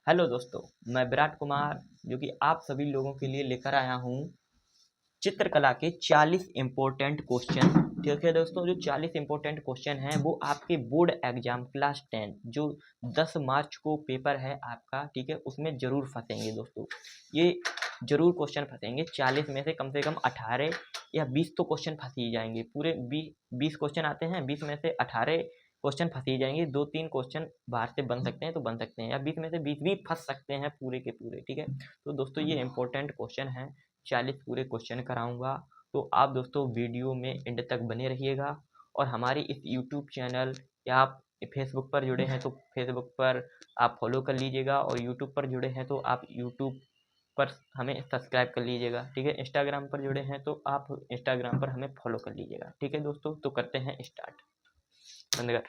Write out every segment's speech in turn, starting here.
Hello दोस्तों, मैं विराट कुमार जो कि आप सभी लोगों के लिए लेकर आया हूँ चित्रकला के 40 इम्पोर्टेंट क्वेश्चन। ठीक है दोस्तों, जो 40 इम्पोर्टेंट क्वेश्चन हैं वो आपके बोर्ड एग्जाम क्लास 10 जो 10 मार्च को पेपर है आपका, ठीक है, उसमें ज़रूर फंसेंगे दोस्तों। ये ज़रूर क्वेश्चन फंसेंगे। 40 में से कम 18 या 20 तो क्वेश्चन फंस ही जाएंगे। पूरे 20 क्वेश्चन आते हैं, 20 में से 18 क्वेश्चन फंस ही जाएंगे। 2-3 क्वेश्चन बाहर से बन सकते हैं तो बन सकते हैं, या 20 में से 20 भी फंस सकते हैं पूरे के पूरे। ठीक है, तो दोस्तों ये इंपॉर्टेंट क्वेश्चन है, 40 पूरे क्वेश्चन कराऊंगा। तो आप दोस्तों वीडियो में एंड तक बने रहिएगा। और हमारी इस यूट्यूब चैनल या आप फेसबुक पर जुड़े हैं तो फेसबुक पर आप फॉलो कर लीजिएगा, और यूट्यूब पर जुड़े हैं तो आप यूट्यूब पर हमें सब्सक्राइब कर लीजिएगा। ठीक है, इंस्टाग्राम पर जुड़े हैं तो आप इंस्टाग्राम पर हमें फॉलो कर लीजिएगा। ठीक है दोस्तों, तो करते हैं स्टार्ट। बंद कर।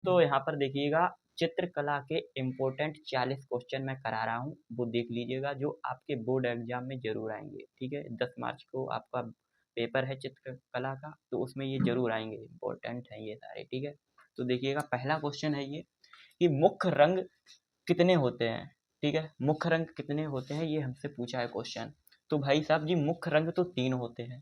तो यहाँ पर देखिएगा, चित्रकला के इम्पोर्टेंट 40 क्वेश्चन मैं करा रहा हूँ, वो देख लीजिएगा, जो आपके बोर्ड एग्जाम में जरूर आएंगे। ठीक है, 10 मार्च को आपका पेपर है चित्रकला का, तो उसमें ये जरूर आएंगे, इम्पोर्टेंट है ये सारे। ठीक है, तो देखिएगा, पहला क्वेश्चन है ये कि मुख्य रंग कितने होते हैं। ठीक है, मुख्य रंग कितने होते हैं, ये हमसे पूछा है क्वेश्चन। तो भाई साहब जी, मुख्य रंग तो 3 होते हैं।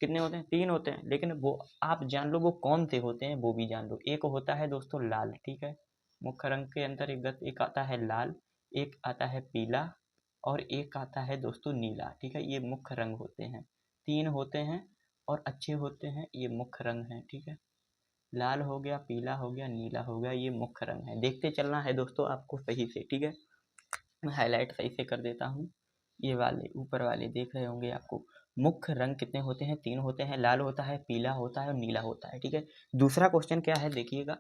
कितने होते हैं? 3 होते हैं, लेकिन वो आप जान लो वो कौन से होते हैं, वो भी जान लो। एक होता है दोस्तों लाल। ठीक है, मुख्य रंग के अंदर एक आता है लाल, एक आता है पीला, और एक आता है दोस्तों नीला। ठीक है, ये मुख्य रंग होते हैं, 3 होते हैं और अच्छे होते हैं, ये मुख्य रंग हैं। ठीक है, लाल हो गया, पीला हो गया, नीला हो गया, ये मुख्य रंग है। देखते चलना है दोस्तों आपको सही से। ठीक है, मैं हाईलाइट सही से कर देता हूँ। ये वाले ऊपर वाले देख रहे होंगे आपको। मुख्य रंग कितने होते हैं? 3 होते हैं, लाल होता है, पीला होता है और नीला होता है। ठीक है, दूसरा क्वेश्चन क्या है देखिएगा,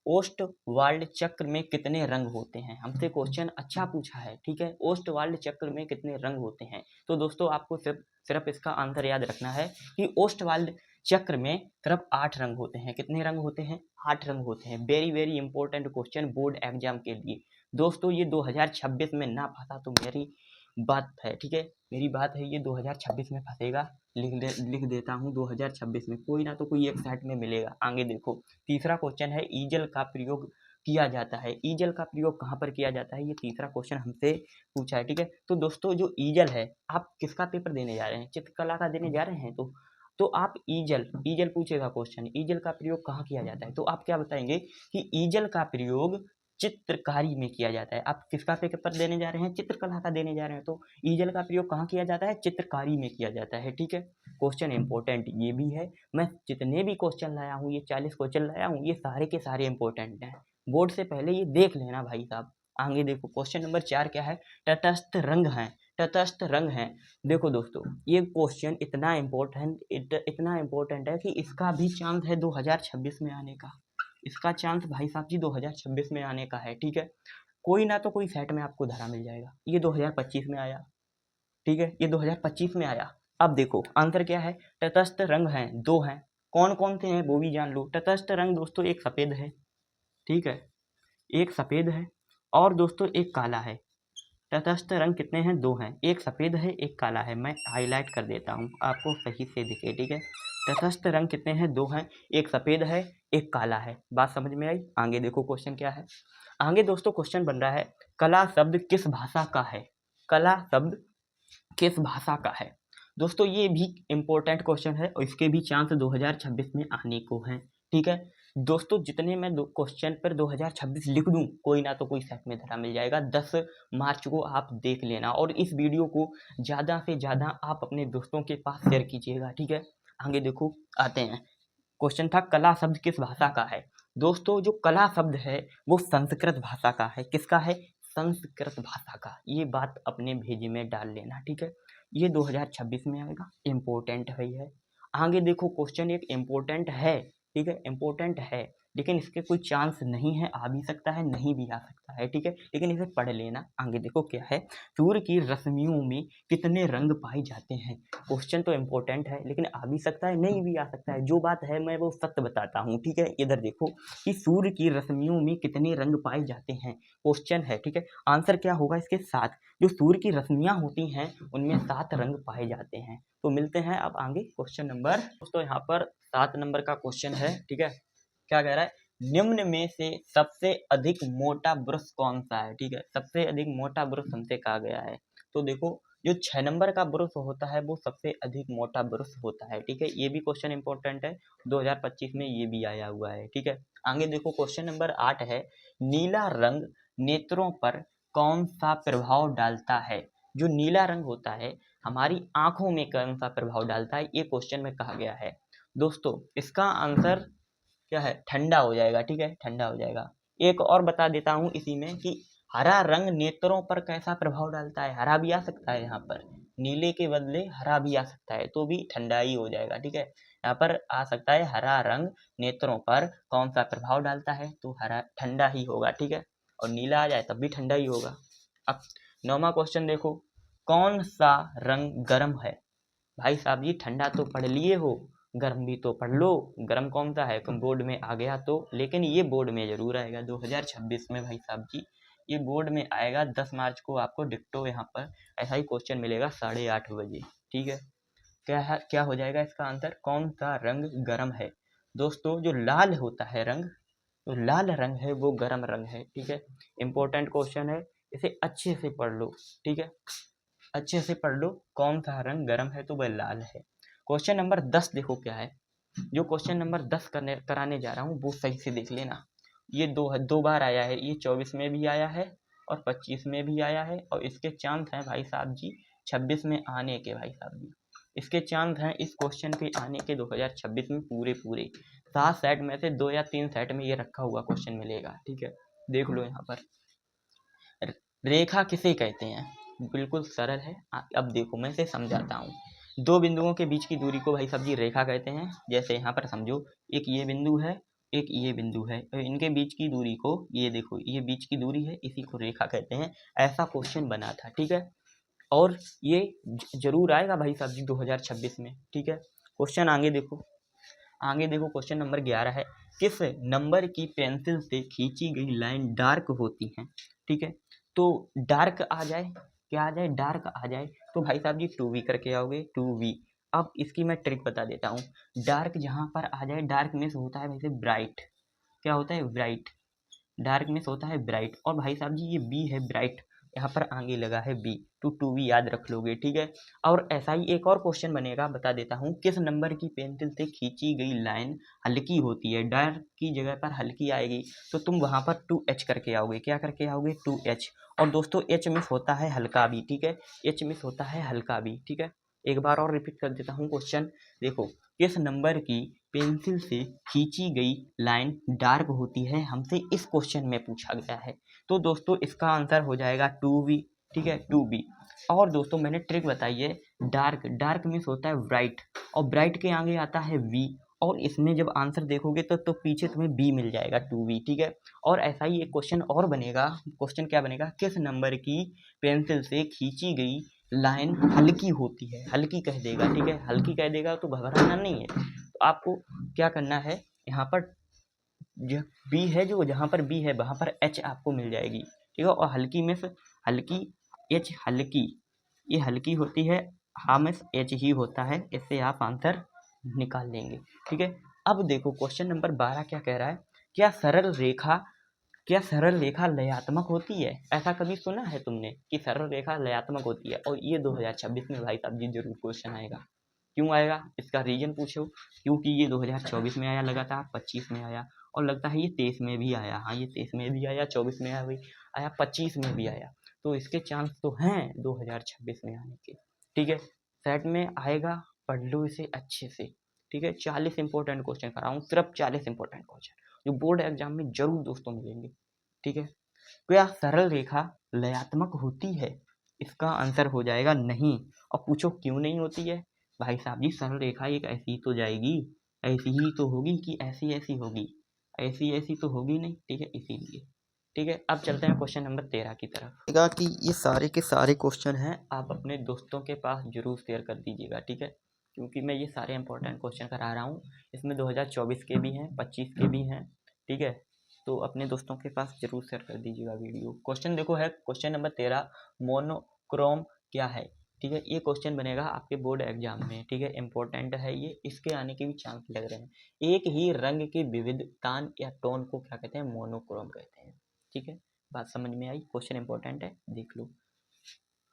ओस्ट वर्ल्ड चक्र में कितने रंग होते हैं? हमसे क्वेश्चन अच्छा पूछा है। ठीक है, ओस्ट वर्ल्ड चक्र में कितने रंग होते हैं? तो दोस्तों आपको सिर्फ इसका आंसर याद रखना है कि ओस्ट वर्ल्ड चक्र में सिर्फ 8 रंग होते हैं। कितने रंग होते हैं? 8 रंग होते हैं। Very very important question board exam के लिए दोस्तों। ये 2026 में ना फंसा तो मेरी बात है। ठीक है, मेरी बात है, ये 2026 में फंसेगा। लिख देता हूँ 2026 में, कोई ना तो कोई एक सेट में मिलेगा। आगे देखो, तीसरा क्वेश्चन है ईजल का प्रयोग किया जाता है। ईजल का प्रयोग कहाँ पर किया जाता है, ये तीसरा क्वेश्चन हमसे पूछा है। ठीक है, तो दोस्तों जो ईजल है, आप किसका पेपर देने जा रहे हैं? चित्रकला का देने जा रहे हैं तो आप ईजल ईजल पूछेगा क्वेश्चन, ईजल का प्रयोग कहाँ किया जाता है, तो आप क्या बताएंगे कि ईजल का प्रयोग चित्रकारी में किया जाता है। आप किसका पेपर देने जा रहे हैं? चित्रकला का देने जा रहे हैं, तो ईजल का प्रयोग कहाँ किया जाता है? चित्रकारी में किया जाता है। ठीक है, क्वेश्चन इंपॉर्टेंट ये भी है। मैं जितने भी क्वेश्चन लाया हूँ, ये 40 क्वेश्चन लाया हूँ, ये सारे के सारे इंपॉर्टेंट हैं। बोर्ड से पहले ये देख लेना भाई साहब। आगे देखो, क्वेश्चन नंबर 4 क्या है? तटस्थ रंग है। तटस्थ रंग है। देखो दोस्तों, ये क्वेश्चन इतना इम्पोर्टेंट है कि इसका भी चांस है 2026 में आने का। इसका चांस भाई साहब जी 2026 में आने का है। ठीक है, कोई ना तो कोई सेट में आपको धरा मिल जाएगा। ये 2025 में आया। ठीक है, ये 2025 में आया। अब देखो आंसर क्या है? तटस्थ रंग हैं, 2 हैं। कौन कौन से हैं वो भी जान लो। तटस्थ रंग दोस्तों एक सफेद है। ठीक है, एक सफेद है और दोस्तों एक काला है। तटस्थ रंग कितने हैं? 2 हैं, एक सफेद है, एक काला है। मैं हाईलाइट कर देता हूँ आपको सही से दिखे। ठीक है, तटस्थ रंग कितने हैं? 2 हैं, एक सफेद है, एक काला है। बात समझ में आई? आगे देखो क्वेश्चन क्या है। आगे दोस्तों क्वेश्चन बन रहा है, कला शब्द किस भाषा का है? कला शब्द किस भाषा का है? दोस्तों ये भी इम्पोर्टेंट क्वेश्चन है और इसके भी चांस 2026 में आने को हैं। ठीक है दोस्तों, जितने मैं क्वेश्चन पर 2026 लिख दूं, कोई ना तो कोई सेट में धरा मिल जाएगा। 10 मार्च को आप देख लेना, और इस वीडियो को ज़्यादा से ज़्यादा आप अपने दोस्तों के पास शेयर कीजिएगा। ठीक है, आगे देखो आते हैं। क्वेश्चन था कला शब्द किस भाषा का है? दोस्तों जो कला शब्द है वो संस्कृत भाषा का है। किसका है? संस्कृत भाषा का। ये बात अपने भेजे में डाल लेना। ठीक है, ये 2026 में आएगा, इम्पोर्टेंट है। आगे देखो क्वेश्चन एक इम्पोर्टेंट है। ठीक है, इम्पोर्टेंट है, लेकिन इसके कोई चांस नहीं है, आ भी सकता है, नहीं भी आ सकता है। ठीक है, लेकिन इसे पढ़ लेना। आगे देखो क्या है, सूर्य की रश्मियों में कितने रंग पाए जाते हैं? क्वेश्चन तो इम्पोर्टेंट है, लेकिन आ भी सकता है, नहीं भी आ सकता है। जो बात है मैं वो सत्य बताता हूँ। ठीक है, इधर देखो कि सूर्य की रश्मियों में कितने रंग पाए जाते हैं, क्वेश्चन है। ठीक है, आंसर क्या होगा इसके? 7। जो सूर्य की रश्मियाँ होती हैं उनमें 7 रंग पाए जाते हैं। तो मिलते हैं अब आगे क्वेश्चन नंबर। दोस्तों यहाँ पर 7 नंबर का क्वेश्चन है। ठीक है, क्या कह रहा है? निम्न में से सबसे अधिक मोटा ब्रश कौन सा है। ठीक है, सबसे अधिक मोटा ब्रश हमसे कहा गया है। तो देखो जो 6 नंबर का ब्रश होता है वो सबसे अधिक मोटा ब्रश होता है। ठीक है, ये भी क्वेश्चन इंपॉर्टेंट है, 2025 में ये भी आया हुआ है। ठीक है, आगे देखो क्वेश्चन नंबर 8 है, नीला रंग नेत्रों पर कौन सा प्रभाव डालता है। जो नीला रंग होता है हमारी आंखों में कौन सा प्रभाव डालता है, ये क्वेश्चन में कहा गया है। दोस्तों इसका आंसर क्या है, ठंडा हो जाएगा। ठीक है, ठंडा हो जाएगा। एक और बता देता हूँ इसी में कि हरा रंग नेत्रों पर कैसा प्रभाव डालता है। हरा भी आ सकता है यहाँ पर, नीले के बदले हरा भी आ सकता है, तो भी ठंडा ही हो जाएगा। ठीक है, यहाँ पर आ सकता है हरा रंग नेत्रों पर कौन सा प्रभाव डालता है, तो हरा ठंडा ही होगा। ठीक है, और नीला आ जाए तब भी ठंडा ही होगा। अब 9वां क्वेश्चन देखो, कौन सा रंग गर्म है। भाई साहब जी ठंडा तो पढ़ लिए हो, गर्म भी तो पढ़ लो। गर्म कौन सा है, तुम बोर्ड में आ गया तो, लेकिन ये बोर्ड में जरूर आएगा 2026 में। भाई साहब जी ये बोर्ड में आएगा, 10 मार्च को आपको डिक्टो यहाँ पर ऐसा ही क्वेश्चन मिलेगा 8:30 बजे। ठीक है, क्या हो जाएगा इसका आंसर, कौन सा रंग गर्म है। दोस्तों जो लाल होता है रंग, जो लाल रंग है वो गर्म रंग है। ठीक है, इंपॉर्टेंट क्वेश्चन है, इसे अच्छे से पढ़ लो। ठीक है, अच्छे से पढ़ लो, कौन सा रंग गर्म है तो वह लाल है। क्वेश्चन नंबर 10 देखो क्या है, जो क्वेश्चन नंबर 10 कराने जा रहा हूँ वो सही से देख लेना। ये दो बार आया है, ये 24 में भी आया है और 25 में भी आया है, और इसके चांस हैं भाई साहब जी 26 में आने के। भाई साहब जी इसके चांस हैं इस क्वेश्चन के आने के 2026 में पूरे पूरे 7 सेट में से 2 या 3 सेट में ये रखा हुआ क्वेश्चन मिलेगा। ठीक है, देख लो यहाँ पर, रेखा किसे कहते हैं, बिल्कुल सरल है। अब देखो मैं इसे समझाता हूँ। दो बिंदुओं के बीच की दूरी को भाई साहब जी रेखा कहते हैं। जैसे यहाँ पर समझो, एक ये बिंदु है, एक ये बिंदु है, तो इनके बीच की दूरी को, ये देखो ये बीच की दूरी है, इसी को रेखा कहते हैं। ऐसा क्वेश्चन बना था। ठीक है, और ये जरूर आएगा भाई साहब जी 2026 में। ठीक है, क्वेश्चन आगे देखो, आगे देखो क्वेश्चन नंबर 11 है, किस नंबर की पेंसिल से खींची गई लाइन डार्क होती है। ठीक है, तो डार्क आ जाए, क्या आ जाए, डार्क आ जाए, तो भाई साहब जी 2V करके आओगे, 2V। अब इसकी मैं ट्रिक बता देता हूँ, डार्क जहाँ पर आ जाए, डार्क में से होता है वैसे ब्राइट, क्या होता है ब्राइट, डार्क में से होता है ब्राइट। और भाई साहब जी ये बी है ब्राइट, यहाँ पर आगे लगा है बी, तो 2V याद रख लोगे। ठीक है, और ऐसा ही एक और क्वेश्चन बनेगा, बता देता हूँ, किस नंबर की पेंसिल से खींची गई लाइन हल्की होती है। डार्क की जगह पर हल्की आएगी, तो तुम वहाँ पर 2H करके आओगे, क्या करके आओगे, 2H। और दोस्तों H मिस होता है हल्का भी। ठीक है, H मिस होता है हल्का भी। ठीक है, एक बार और रिपीट कर देता हूँ क्वेश्चन, देखो, किस नंबर की पेंसिल से खींची गई लाइन डार्क होती है, हमसे इस क्वेश्चन में पूछा गया है। तो दोस्तों इसका आंसर हो जाएगा 2V। ठीक है, 2B। और दोस्तों मैंने ट्रिक बताई है, डार्क, डार्क मीन्स होता है ब्राइट, और ब्राइट के आगे आता है V, और इसमें जब आंसर देखोगे तो पीछे तुम्हें B मिल जाएगा, 2V। ठीक है, और ऐसा ही एक क्वेश्चन और बनेगा, क्वेश्चन क्या बनेगा, किस नंबर की पेंसिल से खींची गई लाइन हल्की होती है, हल्की कह देगा। ठीक है, हल्की कह देगा तो घबराना नहीं है, तो आपको क्या करना है, यहाँ पर जो बी है, जो जहाँ पर बी है वहाँ पर एच आपको मिल जाएगी। ठीक है, और हल्की में से हल्की, एच हल्की, ये हल्की होती है, हाँ में एच ही होता है, इससे आप आंसर निकाल लेंगे। ठीक है, अब देखो क्वेश्चन नंबर 12 क्या कह रहा है, क्या सरल रेखा लयात्मक होती है। ऐसा कभी सुना है तुमने कि सरल रेखा लयात्मक होती है। और ये 2026 में भाई साहब जी जरूर क्वेश्चन आएगा। क्यों आएगा, इसका रीजन पूछो, क्योंकि ये 2024 में आया लगातार, 25 में आया, और लगता है ये 23 में भी आया। हाँ ये 23 में भी आया, 24 में आया, 25 में भी आया, तो इसके चांस तो हैं 2026 में आने के। ठीक है, सेट में आएगा, पढ़ लो इसे अच्छे से। ठीक है, 40 इंपॉर्टेंट क्वेश्चन कराऊँ, सिर्फ 40 इंपॉर्टेंट क्वेश्चन जो बोर्ड एग्जाम में जरूर दोस्तों मिलेंगे। ठीक है, क्या सरल रेखा लयात्मक होती है, इसका आंसर हो जाएगा नहीं। और पूछो क्यों नहीं होती है, भाई साहब जी सरल रेखा एक ऐसी ही तो जाएगी, ऐसी ही तो होगी कि ऐसी ऐसी होगी, ऐसी ऐसी तो होगी नहीं। ठीक है, इसीलिए। ठीक है, अब चलते हैं क्वेश्चन नंबर 13 की तरफ। कि ये सारे के सारे क्वेश्चन हैं, आप अपने दोस्तों के पास जरूर शेयर कर दीजिएगा। ठीक है, क्योंकि मैं ये सारे इंपॉर्टेंट क्वेश्चन करा रहा हूँ, इसमें 2024 के भी हैं, 25 के भी हैं। ठीक है, तो अपने दोस्तों के पास जरूर शेयर कर दीजिएगा वीडियो। क्वेश्चन देखो है क्वेश्चन नंबर 13, मोनोक्रोम क्या है। ठीक है, ये क्वेश्चन बनेगा आपके बोर्ड एग्जाम में। ठीक है, इंपॉर्टेंट है ये, इसके आने के भी चांस लग रहे हैं। एक ही रंग की विविधता या टोन को क्या कहते हैं? मोनोक्रोम कहते हैं। ठीक है, बात समझ में आई? क्वेश्चन इंपॉर्टेंट है, देख लो।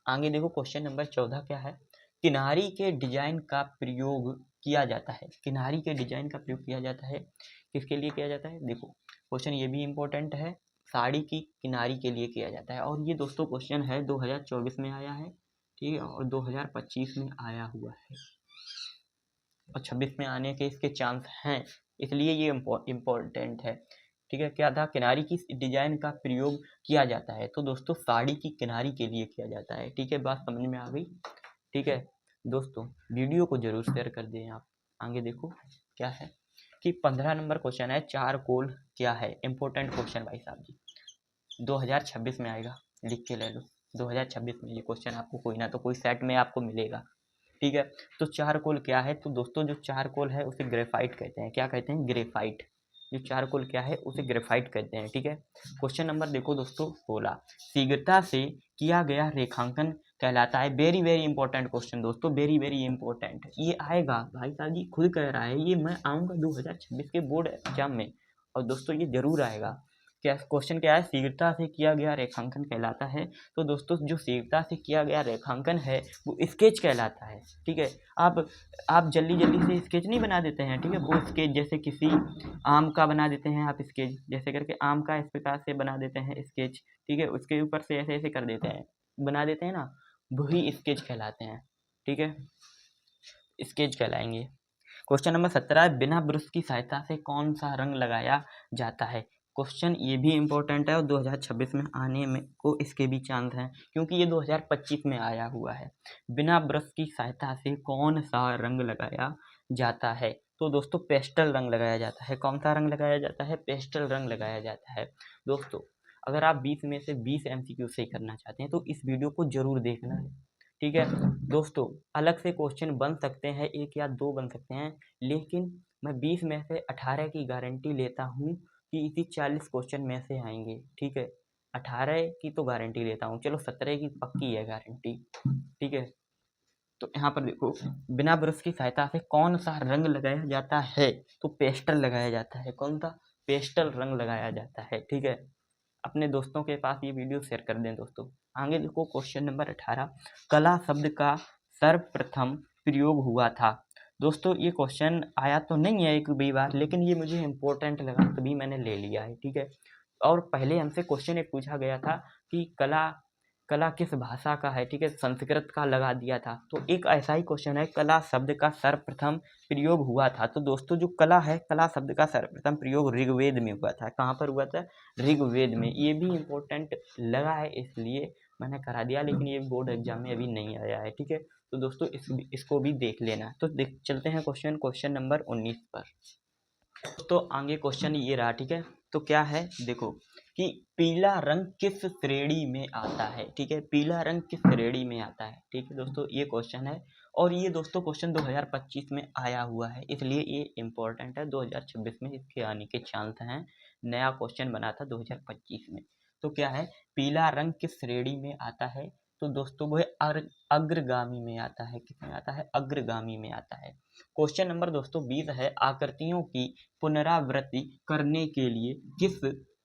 आगे देखो, क्वेश्चन नंबर 14 क्या है? किनारी के डिजाइन का प्रयोग किया जाता है। किनारी के डिजाइन का प्रयोग किया जाता है, किसके लिए किया जाता है? देखो, क्वेश्चन ये भी इंपॉर्टेंट है, साड़ी की किनारी के लिए किया जाता है। और ये दोस्तों क्वेश्चन है 2024 में आया है, ठीक है, और 2025 में आया हुआ है, और 26 में आने के इसके चांस हैं, इसलिए ये इम्पोर्टेंट है। ठीक है, क्या था? किनारी की डिजाइन का प्रयोग किया जाता है, तो दोस्तों साड़ी की किनारी के लिए किया जाता है। ठीक है, बात समझ में आ गई? ठीक है दोस्तों, वीडियो को जरूर शेयर कर दें आप। आगे देखो क्या है कि 15 नंबर क्वेश्चन है, चारकोल क्या है? इंपॉर्टेंट क्वेश्चन भाई साहब जी, 2026 में आएगा, लिख के ले लो। 2026 में ये क्वेश्चन आपको कोई ना तो कोई सेट में आपको मिलेगा। ठीक है, तो चारकोल क्या है? तो दोस्तों जो चारकोल है उसे ग्रेफाइट कहते हैं। क्या कहते हैं? ग्रेफाइट। जो चारकोल क्या है उसे ग्रेफाइट कहते हैं। ठीक है, क्वेश्चन नंबर देखो दोस्तों 16, शीघ्रता से किया गया रेखांकन कहलाता है। वेरी वेरी इंपॉर्टेंट क्वेश्चन दोस्तों, वेरी वेरी इंपॉर्टेंट। ये आएगा भाई साहब जी, खुद कह रहा है ये, मैं आऊँगा 2026 के बोर्ड एग्जाम में, और दोस्तों ये जरूर आएगा। क्या क्वेश्चन क्या है? शीघ्रता से किया गया रेखांकन कहलाता है। तो दोस्तों जो शीघ्रता से किया गया रेखांकन है वो स्केच कहलाता है। ठीक है, आप जल्दी जल्दी से स्केच नहीं बना देते हैं। ठीक है, वो स्केच जैसे किसी आम का बना देते हैं आप स्केच, जैसे करके आम का इस प्रकार से बना देते हैं स्केच। ठीक है, उसके ऊपर से ऐसे ऐसे कर देते हैं, बना देते हैं ना, वही स्केच कहलाते हैं। ठीक है, स्केच कहलाएंगे। क्वेश्चन नंबर 17, बिना ब्रश की सहायता से कौन सा रंग लगाया जाता है? क्वेश्चन ये भी इम्पोर्टेंट है और 2026 में आने में को इसके भी चांस हैं, क्योंकि ये 2025 में आया हुआ है। बिना ब्रश की सहायता से कौन सा रंग लगाया जाता है? तो दोस्तों पेस्टल रंग लगाया जाता है। कौन सा रंग लगाया जाता है? पेस्टल रंग लगाया जाता है। दोस्तों अगर आप 20 में से 20 MCQ सही करना चाहते हैं तो इस वीडियो को जरूर देखना है। ठीक है दोस्तों, अलग से क्वेश्चन बन सकते हैं, 1 या 2 बन सकते हैं, लेकिन मैं 20 में से 18 की गारंटी लेता हूँ कि इसी 40 क्वेश्चन में से आएंगे। ठीक है, 18 की तो गारंटी लेता हूँ, चलो 17 की पक्की है गारंटी। ठीक है, तो यहाँ पर देखो, बिना ब्रश की सहायता से कौन सा रंग लगाया जाता है? तो पेस्टल लगाया जाता है। कौन सा? पेस्टल रंग लगाया जाता है। ठीक है, अपने दोस्तों के पास ये वीडियो शेयर कर दें दोस्तों। आगे देखो, क्वेश्चन नंबर 18, कला शब्द का सर्वप्रथम प्रयोग हुआ था। दोस्तों ये क्वेश्चन आया तो नहीं है एक भी बार, लेकिन ये मुझे इम्पोर्टेंट लगा तभी मैंने ले लिया है। ठीक है, और पहले हमसे क्वेश्चन एक पूछा गया था कि कला कला किस भाषा का है? ठीक है, संस्कृत का लगा दिया था। तो एक ऐसा ही क्वेश्चन है, कला शब्द का सर्वप्रथम प्रयोग हुआ था। तो दोस्तों जो कला है, कला शब्द का सर्वप्रथम प्रयोग ऋग्वेद में हुआ था। कहाँ पर हुआ था? ऋग्वेद में। ये भी इम्पोर्टेंट लगा है इसलिए मैंने करा दिया, लेकिन ये बोर्ड एग्जाम में अभी नहीं आया है। ठीक है, तो दोस्तों इसको भी देख लेना। तो चलते हैं क्वेश्चन नंबर 19 पर। तो आगे क्वेश्चन ये रहा। ठीक है, तो क्या है देखो कि पीला रंग किस श्रेणी में आता है? ठीक है, पीला रंग किस श्रेणी में आता है? ठीक है दोस्तों, ये क्वेश्चन है, और ये दोस्तों क्वेश्चन 2025 में आया हुआ है, इसलिए ये इम्पोर्टेंट है। 2026 में इसके आने के चांस हैं। नया क्वेश्चन बना था 2025 में। तो क्या है, पीला रंग किस श्रेणी में आता है? तो दोस्तों वो अग्रगामी में आता है। किस में आता है? अग्रगामी में आता है। क्वेश्चन नंबर दोस्तों 20 है, आकृतियों की पुनरावृत्ति करने के लिए किस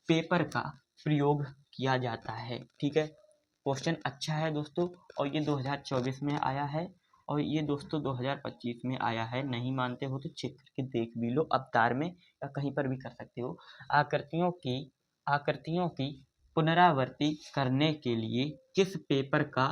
पेपर का प्रयोग किया जाता है? ठीक है, क्वेश्चन अच्छा है दोस्तों, और ये 2024 में आया है, और ये दोस्तों 2025 में आया है। नहीं मानते हो तो चेक करके देख भी लो, अवतार में या कहीं पर भी कर सकते हो। आकृतियों की पुनरावृत्ति करने के लिए किस पेपर का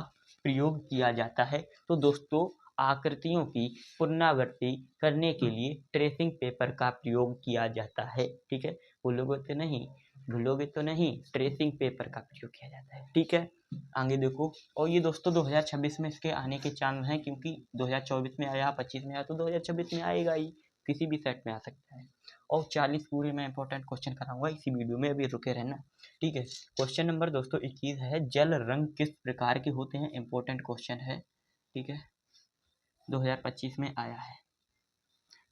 प्रयोग किया जाता है? तो दोस्तों आकृतियों की पुनरावृत्ति करने के लिए ट्रेसिंग पेपर का प्रयोग किया जाता है। ठीक है, भूलोगे तो नहीं, ट्रेसिंग पेपर का प्रयोग किया जाता है। ठीक है, आगे देखो, और ये दोस्तों 2026 में इसके आने के चांस हैं, क्योंकि 2024 में आया, 25 में आया, तो 2026 में आएगा ही, किसी भी सेट में आ सकता है। और 40 पूरे मैं इंपॉर्टेंट क्वेश्चन कराऊंगा इसी वीडियो में, अभी रुके रहना। ठीक है, क्वेश्चन नंबर दोस्तों 21 है, जल रंग किस प्रकार के होते हैं? इंपॉर्टेंट क्वेश्चन है। ठीक है, 2025 में आया है।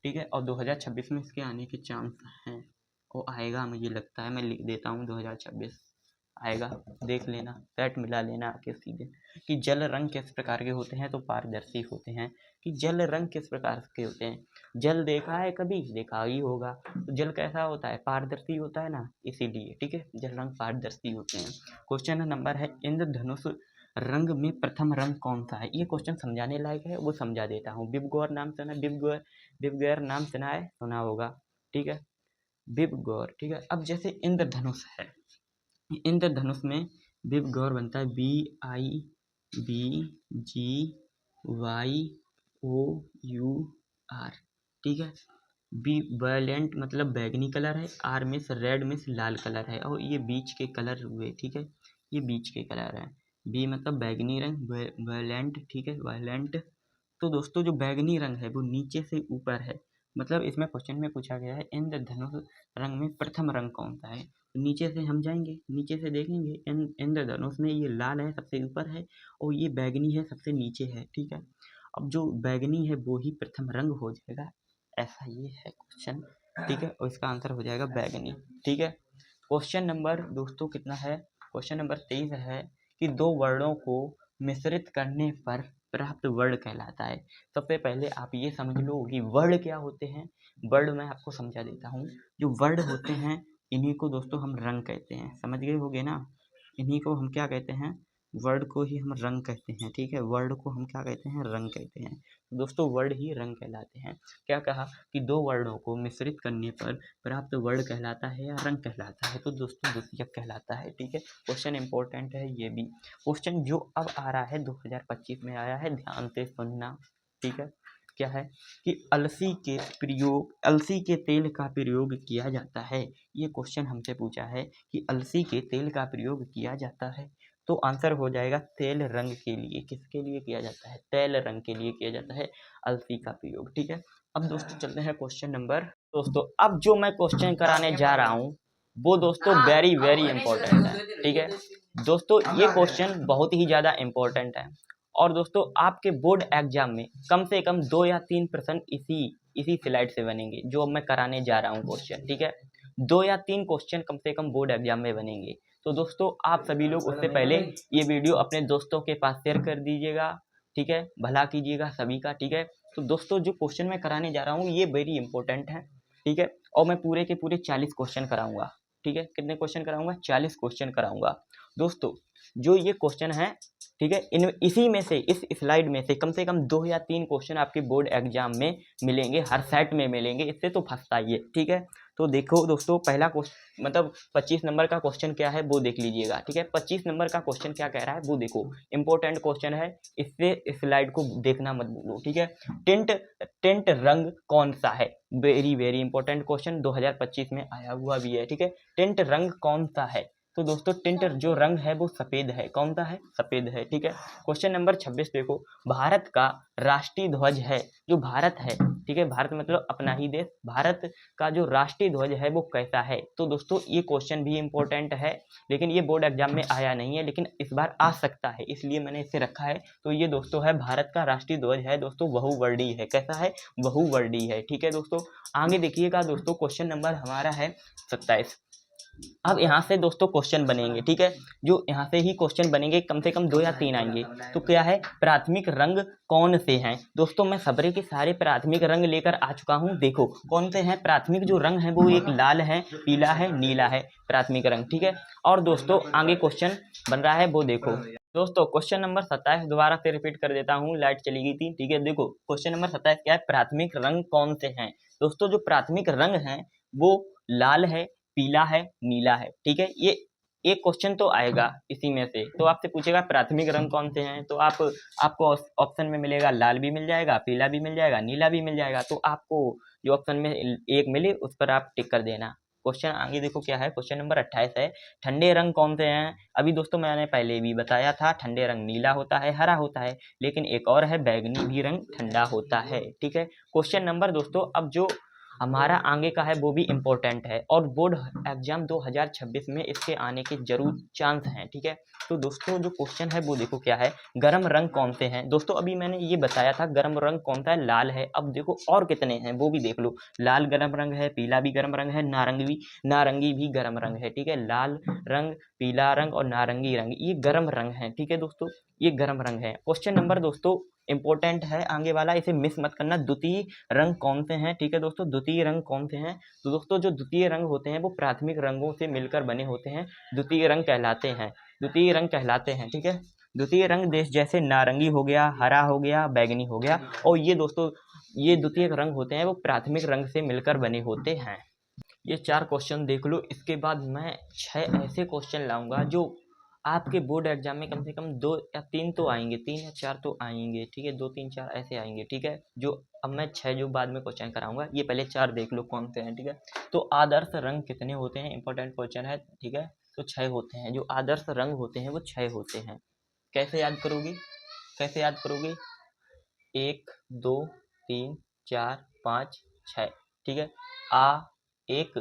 ठीक है, और 2026 में इसके आने के चांस हैं, वो आएगा मुझे लगता है, मैं लिख देता हूँ 2026। आएगा, देख लेना, सेट मिला लेना आके सीधे कि जल रंग किस प्रकार के होते हैं, तो पारदर्शी होते हैं। कि जल रंग किस प्रकार के होते हैं, जल देखा है कभी, देखा ही होगा, तो जल कैसा होता है, पारदर्शी होता है ना, इसीलिए। ठीक है, जल रंग पारदर्शी होते हैं। क्वेश्चन नंबर है इंद्रधनुष रंग में प्रथम रंग कौन सा है। ये क्वेश्चन समझाने लायक है, वो समझा देता हूँ। बिबगौर नाम सुना, बिबगौर नाम सुना है, सुना होगा। ठीक है, बिबगौर। ठीक है, अब जैसे इंद्रधनुष है, इंद्रधनुष में बिबगौर बनता है BIBGYOUR। ठीक है, बी वायलेंट मतलब बैगनी कलर है, आर में रेड में लाल कलर है, और ये बीच के कलर हुए। ठीक है, ये बीच के कलर है। बी मतलब बैगनी रंग, वायलेंट। ठीक है, वायलेंट। तो दोस्तों जो बैगनी रंग है वो नीचे से ऊपर है, मतलब इसमें क्वेश्चन में पूछा गया है इंद्रधनुष रंग में प्रथम रंग कौन सा है। तो नीचे से हम जाएंगे, नीचे से देखेंगे, इंद्रधनुष में ये लाल है सबसे ऊपर है, और ये बैगनी है सबसे नीचे है। ठीक है, अब जो बैगनी है वो ही प्रथम रंग हो जाएगा, ऐसा ये है क्वेश्चन। ठीक है, और इसका आंसर हो जाएगा बैगनी। ठीक है, क्वेश्चन नंबर दोस्तों कितना है, क्वेश्चन नंबर 23 है कि दो वर्णों को मिश्रित करने पर प्राप्त वर्ण कहलाता है। सबसे पहले आप ये समझ लो कि वर्ण क्या होते हैं। वर्ण मैं आपको समझा देता हूँ। जो वर्ण होते हैं इन्हीं को दोस्तों हम रंग कहते हैं, समझ गए होगे ना। इन्हीं को हम क्या कहते हैं, वर्ण को ही हम रंग कहते हैं। ठीक है, वर्ण को हम क्या कहते हैं, रंग कहते हैं। तो दोस्तों वर्ण ही रंग कहलाते हैं। क्या कहा कि दो वर्णों को मिश्रित करने पर प्राप्त वर्ण कहलाता है या रंग कहलाता है, तो दोस्तों द्वितीयक कहलाता है। ठीक है, क्वेश्चन इंपॉर्टेंट है ये भी। क्वेश्चन जो अब आ रहा है 2025 में आया है, ध्यान से सुनना। ठीक है, क्या है कि अलसी के तेल का प्रयोग किया जाता है। ये क्वेश्चन हमसे पूछा है कि अलसी के तेल का प्रयोग किया जाता है, तो आंसर हो जाएगा तेल रंग के लिए। किसके लिए किया जाता है, तेल रंग के लिए किया जाता है अलसी का प्रयोग। ठीक है, अब दोस्तों चलते हैं क्वेश्चन नंबर। दोस्तों अब जो मैं क्वेश्चन कराने जा रहा हूँ वो दोस्तों वेरी वेरी इंपॉर्टेंट है। ठीक है दोस्तों, ये क्वेश्चन बहुत ही ज़्यादा इंपॉर्टेंट है, और दोस्तों आपके बोर्ड एग्जाम में कम से कम 2 या 3 प्रश्न इसी स्लाइड से बनेंगे, जो अब मैं कराने जा रहा हूँ क्वेश्चन। ठीक है, 2 या 3 क्वेश्चन कम से कम बोर्ड एग्जाम में बनेंगे। तो दोस्तों आप सभी लोग उससे पहले ये वीडियो अपने दोस्तों के पास शेयर कर दीजिएगा। ठीक है, भला कीजिएगा सभी का। ठीक है, तो दोस्तों जो क्वेश्चन मैं कराने जा रहा हूँ ये वेरी इंपॉर्टेंट है। ठीक है, और मैं पूरे के पूरे 40 क्वेश्चन कराऊंगा। ठीक है, कितने क्वेश्चन कराऊंगा, 40 क्वेश्चन कराऊंगा। दोस्तों जो ये क्वेश्चन है, ठीक है, इसी में से, इस स्लाइड में से कम 2 या 3 क्वेश्चन आपके बोर्ड एग्जाम में मिलेंगे, हर सेट में मिलेंगे, इससे तो फंसता ही है। ठीक है, तो देखो दोस्तों पहला क्वेश्चन मतलब 25 नंबर का क्वेश्चन क्या है वो देख लीजिएगा। ठीक है, 25 नंबर का क्वेश्चन क्या कह रहा है वो देखो, इंपॉर्टेंट क्वेश्चन है, इससे स्लाइड को देखना मत भूलो। ठीक है, टेंट रंग कौन सा है, वेरी वेरी इंपॉर्टेंट क्वेश्चन 2025 में आया हुआ भी है। ठीक है, टेंट रंग कौन सा है, तो दोस्तों टिंट जो रंग है वो सफेद है। कौन सा है, सफेद है। ठीक है, क्वेश्चन नंबर 26 देखो, भारत का राष्ट्रीय ध्वज है, जो भारत है, ठीक है, भारत मतलब अपना ही देश, भारत का जो राष्ट्रीय ध्वज है वो कैसा है। तो दोस्तों ये क्वेश्चन भी इंपॉर्टेंट है, लेकिन ये बोर्ड एग्जाम में आया नहीं है, लेकिन इस बार आ सकता है, इसलिए मैंने इसे रखा है। तो ये दोस्तों है भारत का राष्ट्रीय ध्वज है दोस्तों, बहुवर्णीय है। कैसा है, बहुवर्णीय है। ठीक है दोस्तों, आगे देखिएगा दोस्तों, क्वेश्चन नंबर हमारा है 27। अब यहाँ से दोस्तों क्वेश्चन बनेंगे। ठीक है, जो यहाँ से ही क्वेश्चन बनेंगे, कम से कम 2 या 3 आएंगे। तो क्या है, प्राथमिक रंग कौन से हैं। दोस्तों मैं सारे के सारे प्राथमिक रंग लेकर आ चुका हूँ। देखो कौन से हैं प्राथमिक जो रंग है, वो एक लाल है, पीला है, नीला है, प्राथमिक रंग। ठीक है, और दोस्तों आगे क्वेश्चन बन रहा है वो देखो। दोस्तों क्वेश्चन नंबर 27 दोबारा से रिपीट कर देता हूँ, लाइट चली गई थी। ठीक है, देखो क्वेश्चन नंबर 27 क्या है, प्राथमिक रंग कौन से हैं। दोस्तों जो प्राथमिक रंग हैं वो लाल है, पीला है, नीला है। ठीक है, ये एक क्वेश्चन तो आएगा इसी में से, तो आपसे पूछेगा प्राथमिक रंग कौन से हैं, तो आपको ऑप्शन में मिलेगा, लाल भी मिल जाएगा, पीला भी मिल जाएगा, नीला भी मिल जाएगा। तो आपको जो ऑप्शन में एक मिले उस पर आप टिक कर देना। क्वेश्चन आगे देखो क्या है, क्वेश्चन नंबर 28 है, ठंडे रंग कौन से हैं। अभी दोस्तों मैंने पहले भी बताया था, ठंडे रंग नीला होता है, हरा होता है, लेकिन एक और है, बैगनी भी रंग ठंडा होता है। ठीक है, क्वेश्चन नंबर दोस्तों अब जो हमारा आगे का है वो भी इम्पोर्टेंट है, और बोर्ड एग्जाम 2026 में इसके आने के जरूर चांस हैं। ठीक है, तो दोस्तों जो क्वेश्चन है वो देखो क्या है, गर्म रंग कौन से हैं। दोस्तों अभी मैंने ये बताया था गर्म रंग कौन सा है, लाल है। अब देखो और कितने हैं वो भी देख लो, लाल गर्म रंग है, पीला भी गर्म रंग है, नारंगी भी गर्म रंग है। ठीक है, लाल रंग, पीला रंग और नारंगी रंग, ये गर्म रंग है। ठीक है दोस्तों, ये गर्म रंग है। क्वेश्चन नंबर दोस्तों इंपॉर्टेंट है आगे वाला, इसे मिस मत करना। द्वितीय रंग कौन से हैं? ठीक है दोस्तों, द्वितीय रंग कौन से हैं? तो दोस्तों जो द्वितीय रंग होते हैं वो प्राथमिक रंगों से मिलकर बने होते हैं, द्वितीय रंग कहलाते हैं, द्वितीय रंग कहलाते हैं। ठीक है, द्वितीय रंग देश जैसे नारंगी हो गया, हरा हो गया, बैगनी हो गया, और ये दोस्तों ये द्वितीय रंग होते हैं वो प्राथमिक रंग से मिलकर बने होते हैं। ये 4 क्वेश्चन देख लो। इसके बाद मैं 6 ऐसे क्वेश्चन लाऊंगा जो आपके बोर्ड एग्जाम में कम से कम 2 या 3 तो आएंगे, 3 या 4 तो आएंगे। ठीक है, 2 3 4 ऐसे आएंगे। ठीक है, जो अब मैं 6 जो बाद में क्वेश्चन कराऊंगा, ये पहले 4 देख लो कौन से हैं। ठीक है, तो आदर्श रंग कितने होते हैं, इंपॉर्टेंट क्वेश्चन है। ठीक है, तो 6 होते हैं, जो आदर्श रंग होते हैं वो 6 होते हैं। कैसे याद करोगे, कैसे याद करोगे? 1 2 3 4 5 6। ठीक है, आ 1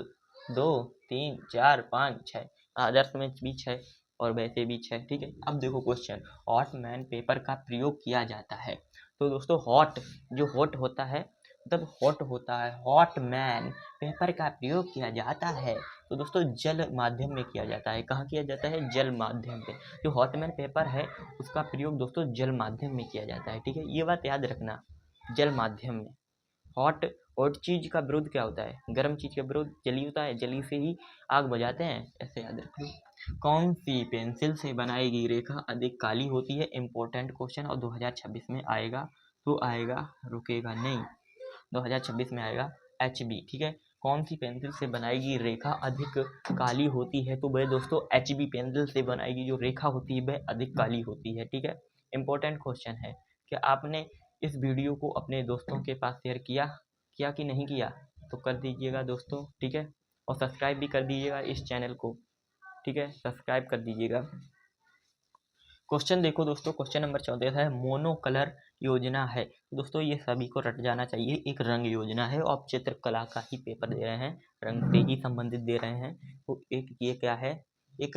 2 3 4 5 6, आदर्श में भी 6 और वैसे भी 6। ठीक है, अब देखो क्वेश्चन, हॉट मैन पेपर का प्रयोग किया जाता है। तो दोस्तों हॉट, जो हॉट होता है मतलब हॉट होता है, हॉट मैन पेपर का प्रयोग किया जाता है तो दोस्तों जल माध्यम में किया जाता है। कहाँ किया जाता है? जल माध्यम पे। जो हॉटमैन पेपर है उसका प्रयोग दोस्तों जल माध्यम में किया जाता है। ठीक है, ये बात याद रखना, जल माध्यम में। हॉट हॉट चीज का विरोध क्या होता है? गर्म चीज का विरोध जली होता है, जली से ही आग बुझाते हैं, ऐसे याद रख लो। कौन सी पेंसिल से बनाई गई रेखा अधिक काली होती है? इंपॉर्टेंट क्वेश्चन, और 2026 में आएगा तो आएगा, रुकेगा नहीं। 2026 में आएगा HB। ठीक है, कौन सी पेंसिल से बनाई गई रेखा अधिक काली होती है? तो भाई दोस्तों HB पेंसिल से बनाई गई जो रेखा होती है वह अधिक काली होती है। ठीक है, इंपॉर्टेंट क्वेश्चन है। क्या आपने इस वीडियो को अपने दोस्तों के पास शेयर किया कि नहीं किया? तो कर दीजिएगा दोस्तों। ठीक है, और सब्सक्राइब भी कर दीजिएगा इस चैनल को। ठीक है, सब्सक्राइब कर दीजिएगा। क्वेश्चन देखो दोस्तों, क्वेश्चन नंबर 14 है, मोनो कलर योजना है। दोस्तों ये सभी को रट जाना चाहिए, एक रंग योजना है। आप चित्रकला का ही पेपर दे रहे हैं, रंग से ही संबंधित दे रहे हैं, तो एक ये क्या है, एक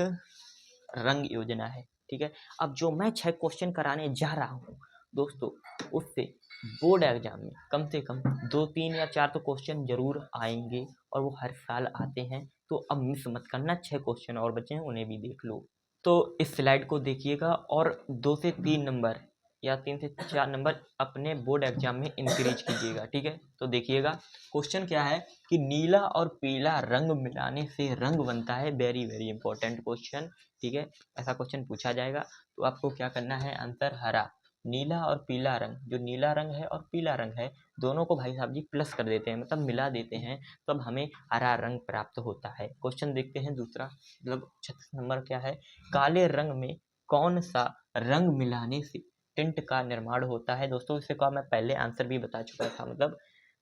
रंग योजना है। ठीक है, अब जो मैं 6 क्वेश्चन कराने जा रहा हूँ दोस्तों, उससे बोर्ड एग्जाम में कम से कम 2 3 या 4 तो क्वेश्चन जरूर आएंगे, और वो हर साल आते हैं। तो अब मिस मत करना, 6 क्वेश्चन और बचे हैं उन्हें भी देख लो। तो इस स्लाइड को देखिएगा और 2 से 3 नंबर या 3 से 4 नंबर अपने बोर्ड एग्जाम में इंक्रीज कीजिएगा। ठीक है, तो देखिएगा क्वेश्चन क्या है कि नीला और पीला रंग मिलाने से रंग बनता है। Very very important question. ठीक है, ऐसा क्वेश्चन पूछा जाएगा तो आपको क्या करना है, आंसर हरा, नीला और पीला रंग, जो नीला रंग है और पीला रंग है दोनों को भाई साहब जी प्लस कर देते हैं, मतलब मिला देते हैं, तब हमें हरा रंग प्राप्त होता है। क्वेश्चन देखते हैं दूसरा, मतलब 36 नंबर क्या है, काले रंग में कौन सा रंग मिलाने से टिंट का निर्माण होता है? दोस्तों इससे का मैं पहले आंसर भी बता चुका था,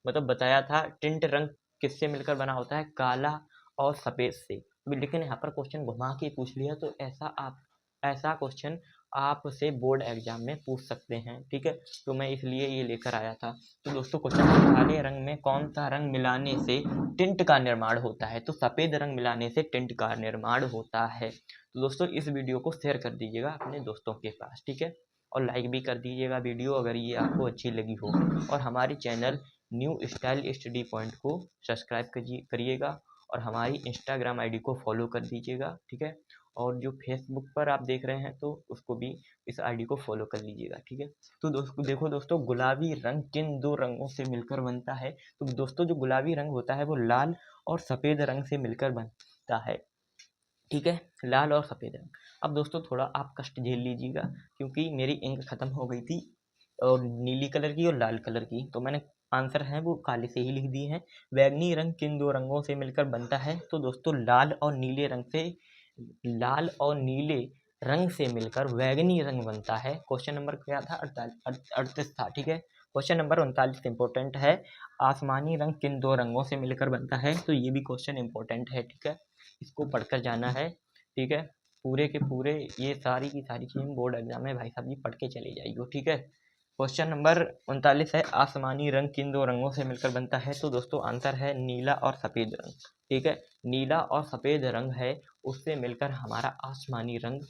मतलब बताया था टिंट रंग किससे मिलकर बना होता है, काला और सफेद से। लेकिन यहाँ पर क्वेश्चन घुमा के पूछ लिया, तो ऐसा क्वेश्चन आपसे बोर्ड एग्जाम में पूछ सकते हैं। ठीक है, तो मैं इसलिए ये लेकर आया था। तो दोस्तों क्वेश्चन, काले रंग में कौन सा रंग मिलाने से टिंट का निर्माण होता है? तो सफ़ेद रंग मिलाने से टिंट का निर्माण होता है। तो दोस्तों इस वीडियो को शेयर कर दीजिएगा अपने दोस्तों के पास। ठीक है, और लाइक भी कर दीजिएगा वीडियो अगर ये आपको अच्छी लगी हो, और हमारे channel new style study point को सब्सक्राइब करिएगा, और हमारी इंस्टाग्राम आईडी को फॉलो कर दीजिएगा। ठीक है, और जो फेसबुक पर आप देख रहे हैं तो उसको भी, इस आईडी को फॉलो कर लीजिएगा। ठीक है, तो देखो दोस्तों, गुलाबी रंग किन 2 रंगों से मिलकर बनता है? तो दोस्तों जो गुलाबी रंग होता है वो लाल और सफ़ेद रंग से मिलकर बनता है। ठीक है, लाल और सफ़ेद रंग। अब दोस्तों थोड़ा आप कष्ट झेल लीजिएगा, क्योंकि मेरी इंक ख़त्म हो गई थी, और नीली कलर की और लाल कलर की, तो मैंने आंसर है वो काले से ही लिख दिए हैं। बैगनी रंग किन 2 रंगों से मिलकर बनता है? तो दोस्तों लाल और नीले रंग से मिलकर बैगनी रंग बनता है। क्वेश्चन नंबर क्या था, 38 था। ठीक है, क्वेश्चन नंबर 39 इंपॉर्टेंट है, आसमानी रंग किन 2 रंगों से मिलकर बनता है? तो ये भी क्वेश्चन इंपॉर्टेंट है। ठीक है, इसको पढ़कर जाना है। ठीक है, पूरे के पूरे ये सारी की सारी चीज़ें बोर्ड एग्जाम में भाई साहब जी पढ़ के चले जाइए। ठीक है, क्वेश्चन नंबर 39 है, आसमानी रंग किन दो रंगों से मिलकर बनता है? तो दोस्तों आंसर है नीला और सफ़ेद रंग। ठीक है, नीला और सफ़ेद रंग है, उससे मिलकर हमारा आसमानी रंग,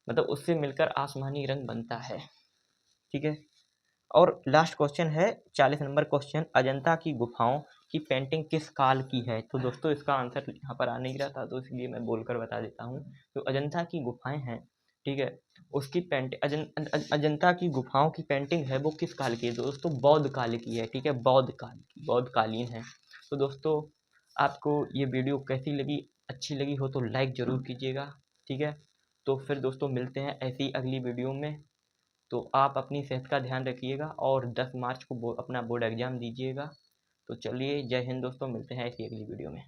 मतलब उससे मिलकर आसमानी रंग बनता है। ठीक है, और लास्ट क्वेश्चन है 40 नंबर क्वेश्चन, अजंता की गुफाओं की पेंटिंग किस काल की है? तो दोस्तों इसका आंसर यहाँ पर आ नहीं रहा था, तो इसलिए मैं बोलकर बता देता हूँ। तो अजंता की गुफाएं हैं, ठीक है, उसकी अजंता की गुफाओं की पेंटिंग है वो किस काल की है? दोस्तों बौद्ध काल की है। ठीक है, बौद्ध काल की, बौद्ध कालीन है। तो दोस्तों आपको ये वीडियो कैसी लगी, अच्छी लगी हो तो लाइक ज़रूर कीजिएगा। ठीक है, तो फिर दोस्तों मिलते हैं ऐसी अगली वीडियो में। तो आप अपनी सेहत का ध्यान रखिएगा और 10 मार्च को अपना बोर्ड एग्ज़ाम दीजिएगा। तो चलिए, जय हिंद दोस्तों, मिलते हैं ऐसी अगली वीडियो में।